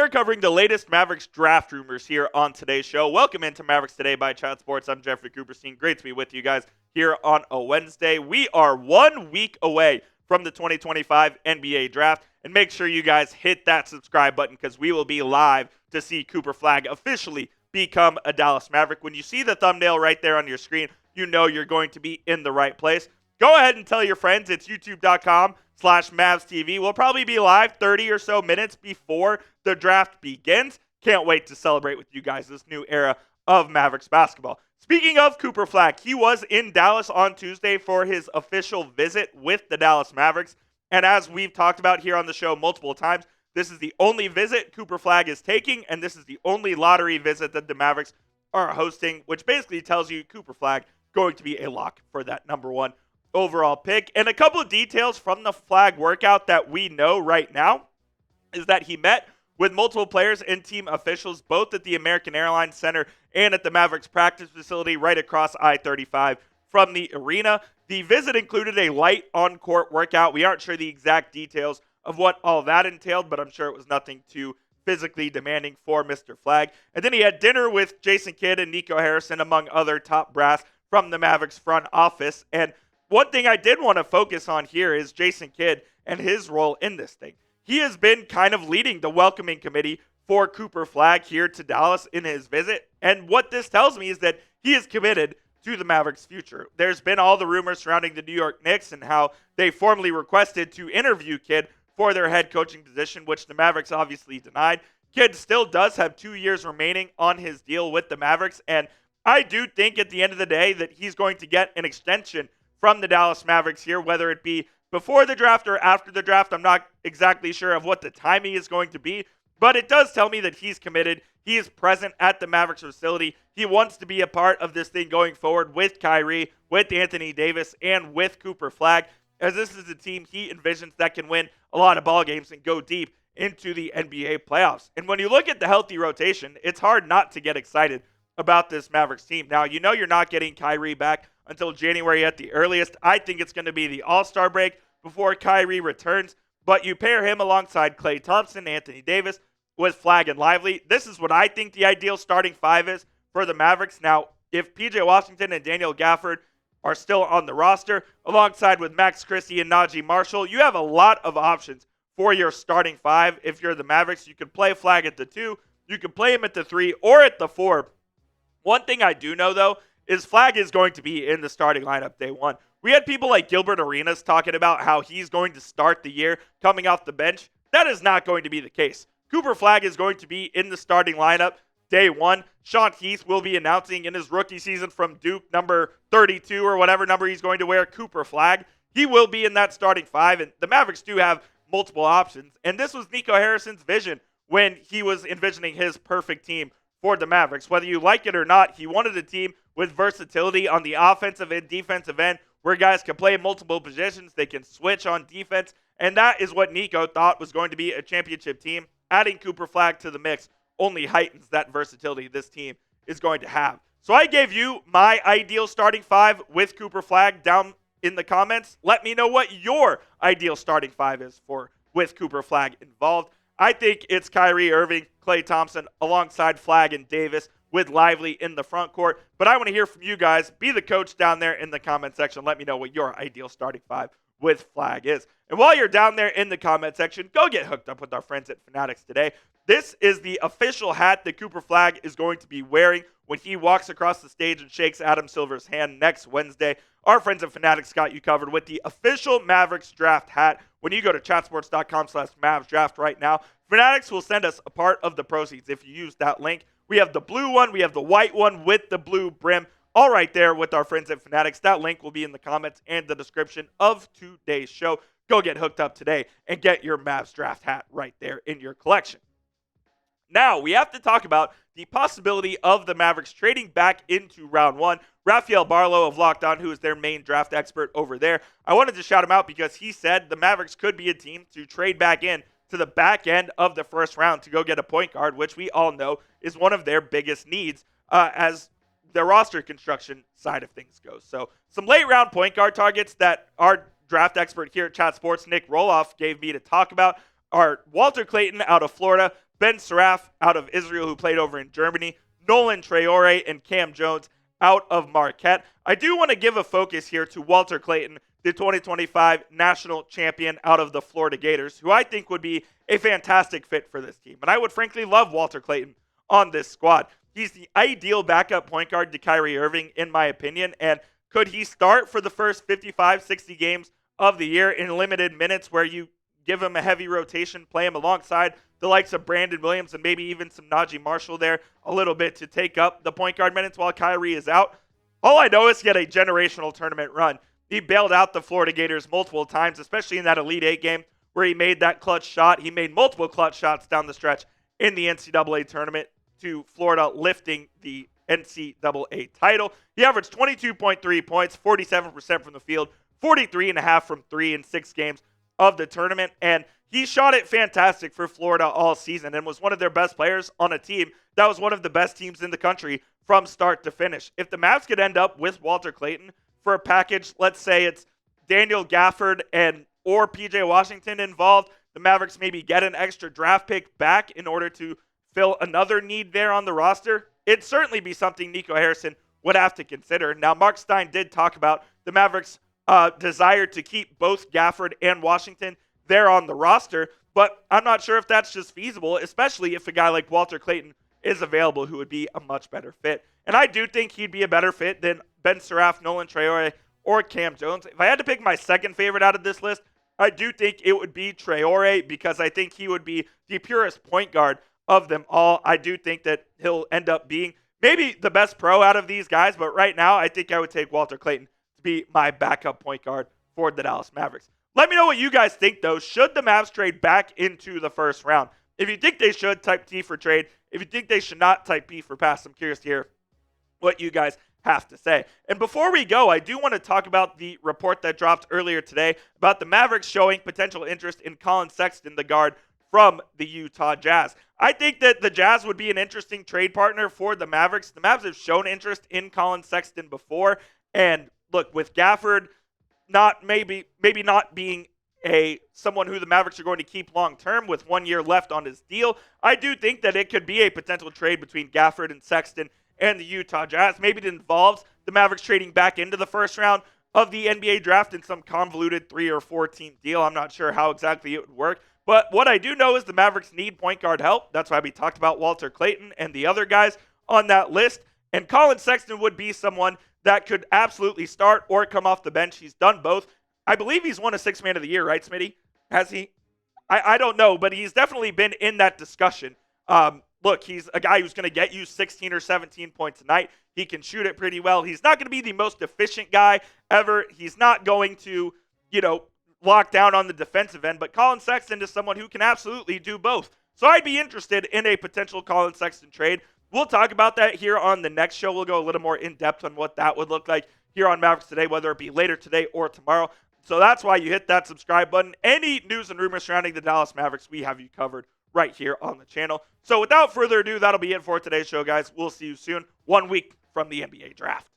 are covering the latest Mavericks draft rumors here on today's show. Welcome into Mavericks Today by Chat Sports. I'm Jeffrey Cooperstein. Great to be with you guys here on a Wednesday. We are 1 week away from the 2025 NBA draft. And make sure you guys hit that subscribe button because we will be live to see Cooper Flagg officially become a Dallas Maverick. When you see the thumbnail right there on your screen, you know you're going to be in the right place. Go ahead and tell your friends. It's youtube.com/MavsTV. We'll probably be live 30 or so minutes before the draft begins. Can't wait to celebrate with you guys this new era of Mavericks basketball. Speaking of Cooper Flagg, he was in Dallas on Tuesday for his official visit with the Dallas Mavericks. And as we've talked about here on the show multiple times, this is the only visit Cooper Flagg is taking, and this is the only lottery visit that the Mavericks are hosting, which basically tells you Cooper Flagg going to be a lock for that number 1 overall pick. And a couple of details from the Flagg workout that we know right now is that he met with multiple players and team officials, both at the American Airlines Center and at the Mavericks practice facility right across I-35 from the arena. The visit included a light on-court workout. We aren't sure the exact details of what all that entailed, but I'm sure it was nothing too physically demanding for Mr. Flagg. And then he had dinner with Jason Kidd and Nico Harrison, among other top brass from the Mavericks front office. And one thing I did want to focus on here is Jason Kidd and his role in this thing. He has been kind of leading the welcoming committee for Cooper Flagg here to Dallas in his visit. And what this tells me is that he is committed to the Mavericks' future. There's been all the rumors surrounding the New York Knicks and how they formally requested to interview Kidd for their head coaching position, which the Mavericks obviously denied. Kidd still does have 2 years remaining on his deal with the Mavericks, and I do think at the end of the day that he's going to get an extension from the Dallas Mavericks here, whether it be before the draft or after the draft. I'm not exactly sure of what the timing is going to be, but it does tell me that he's committed. He is present at the Mavericks facility. He wants to be a part of this thing going forward with Kyrie, with Anthony Davis, and with Cooper Flagg, as this is a team he envisions that can win a lot of ball games and go deep into the NBA playoffs. And when you look at the healthy rotation, it's hard not to get excited about this Mavericks team. Now, you know you're not getting Kyrie back until January at the earliest. I think it's going to be the All-Star break before Kyrie returns, but you pair him alongside Klay Thompson, Anthony Davis, with Flagg and Lively. This is what I think the ideal starting 5 is for the Mavericks. Now, if P.J. Washington and Daniel Gafford are still on the roster, alongside with Max Christie and Najee Marshall, you have a lot of options for your starting 5. If you're the Mavericks, you could play Flagg at the 2, you could play him at the 3, or at the 4. One thing I do know, though, is Flagg is going to be in the starting lineup day 1. We had people like Gilbert Arenas talking about how he's going to start the year coming off the bench. That is not going to be the case. Cooper Flagg is going to be in the starting lineup day 1. Sean Heath will be announcing in his rookie season from Duke, number 32 or whatever number he's going to wear, Cooper Flagg. He will be in that starting 5, and the Mavericks do have multiple options. And this was Nico Harrison's vision when he was envisioning his perfect team for the Mavericks. Whether you like it or not, he wanted a team with versatility on the offensive and defensive end, where guys can play multiple positions, they can switch on defense, and that is what Nico thought was going to be a championship team. Adding Cooper Flagg to the mix only heightens that versatility this team is going to have. So I gave you my ideal starting 5 with Cooper Flagg down in the comments. Let me know what your ideal starting 5 is for with Cooper Flagg involved. I think it's Kyrie Irving, Klay Thompson, alongside Flagg and Davis, with Lively in the front court. But I want to hear from you guys. Be the coach down there in the comment section. Let me know what your ideal starting 5 with Flagg is. And while you're down there in the comment section, go get hooked up with our friends at Fanatics today. This is the official hat that Cooper Flagg is going to be wearing when he walks across the stage and shakes Adam Silver's hand next Wednesday. Our friends at Fanatics got you covered with the official Mavericks draft hat. When you go to chatsports.com/Mavs draft right now, Fanatics will send us a part of the proceeds if you use that link. We have the blue one, we have the white one with the blue brim, all right there with our friends at Fanatics. That link will be in the comments and the description of today's show. Go get hooked up today and get your Mavs draft hat right there in your collection. Now, we have to talk about the possibility of the Mavericks trading back into round 1. Rafael Barlow of Locked On, who is their main draft expert over there, I wanted to shout him out because he said the Mavericks could be a team to trade back in to the back end of the first round to go get a point guard, which we all know is one of their biggest needs as the roster construction side of things goes. So some late round point guard targets that our draft expert here at Chat Sports, Nick Roloff, gave me to talk about are Walter Clayton out of Florida, Ben Saraf out of Israel, who played over in Germany, Nolan, Traore, and Kam Jones out of Marquette. I do want to give a focus here to Walter Clayton, the 2025 national champion out of the Florida Gators, who I think would be a fantastic fit for this team. And I would frankly love Walter Clayton on this squad. He's the ideal backup point guard to Kyrie Irving, in my opinion. And could he start for the first 55, 60 games of the year in limited minutes where you give him a heavy rotation, play him alongside the likes of Brandon Williams and maybe even some Najee Marshall there a little bit to take up the point guard minutes while Kyrie is out? All I know is he had a generational tournament run. He bailed out the Florida Gators multiple times, especially in that Elite Eight game where he made that clutch shot. He made multiple clutch shots down the stretch in the NCAA tournament to Florida lifting the NCAA title. He averaged 22.3 points, 47% from the field, 43.5 from three in 6 games of the tournament, and he shot it fantastic for Florida all season and was one of their best players on a team that was one of the best teams in the country from start to finish. If the Mavs could end up with Walter Clayton for a package, let's say it's Daniel Gafford or PJ Washington involved, the Mavericks maybe get an extra draft pick back in order to fill another need there on the roster, it'd certainly be something Nico Harrison would have to consider. Now, Mark Stein did talk about the Mavericks' desire to keep both Gafford and Washington there on the roster, but I'm not sure if that's just feasible, especially if a guy like Walter Clayton is available, who would be a much better fit. And I do think he'd be a better fit than Ben Saraf, Nolan, Traore, or Kam Jones. If I had to pick my second favorite out of this list, I do think it would be Traore, because I think he would be the purest point guard of them all. I do think that he'll end up being maybe the best pro out of these guys, but right now I think I would take Walter Clayton to be my backup point guard for the Dallas Mavericks. Let me know what you guys think, though. Should the Mavs trade back into the first round? If you think they should, type T for trade. If you think they should not, type P for pass. I'm curious to hear what you guys have to say. And before we go, I do want to talk about the report that dropped earlier today about the Mavericks showing potential interest in Collin Sexton, the guard from the Utah Jazz. I think that the Jazz would be an interesting trade partner for the Mavericks. The Mavs have shown interest in Collin Sexton before. And look, with Gafford maybe not being someone who the Mavericks are going to keep long term with 1 year left on his deal, I do think that it could be a potential trade between Gafford and Sexton and the Utah Jazz. Maybe it involves the Mavericks trading back into the first round of the NBA draft in some convoluted 3 or 4 team deal. I'm not sure how exactly it would work. But what I do know is the Mavericks need point guard help. That's why we talked about Walter Clayton and the other guys on that list. And Collin Sexton would be someone that could absolutely start or come off the bench. He's done both. I believe he's won a Sixth Man of the Year, right, Smitty? Has he? I don't know, but he's definitely been in that discussion. Look, he's a guy who's going to get you 16 or 17 points a night. He can shoot it pretty well. He's not going to be the most efficient guy ever. He's not going to, lock down on the defensive end, but Collin Sexton is someone who can absolutely do both. So I'd be interested in a potential Collin Sexton trade. We'll talk about that here on the next show. We'll go a little more in depth on what that would look like here on Mavericks Today, whether it be later today or tomorrow. So that's why you hit that subscribe button. Any news and rumors surrounding the Dallas Mavericks, we have you covered right here on the channel. So without further ado, that'll be it for today's show, guys. We'll see you soon, 1 week from the NBA draft.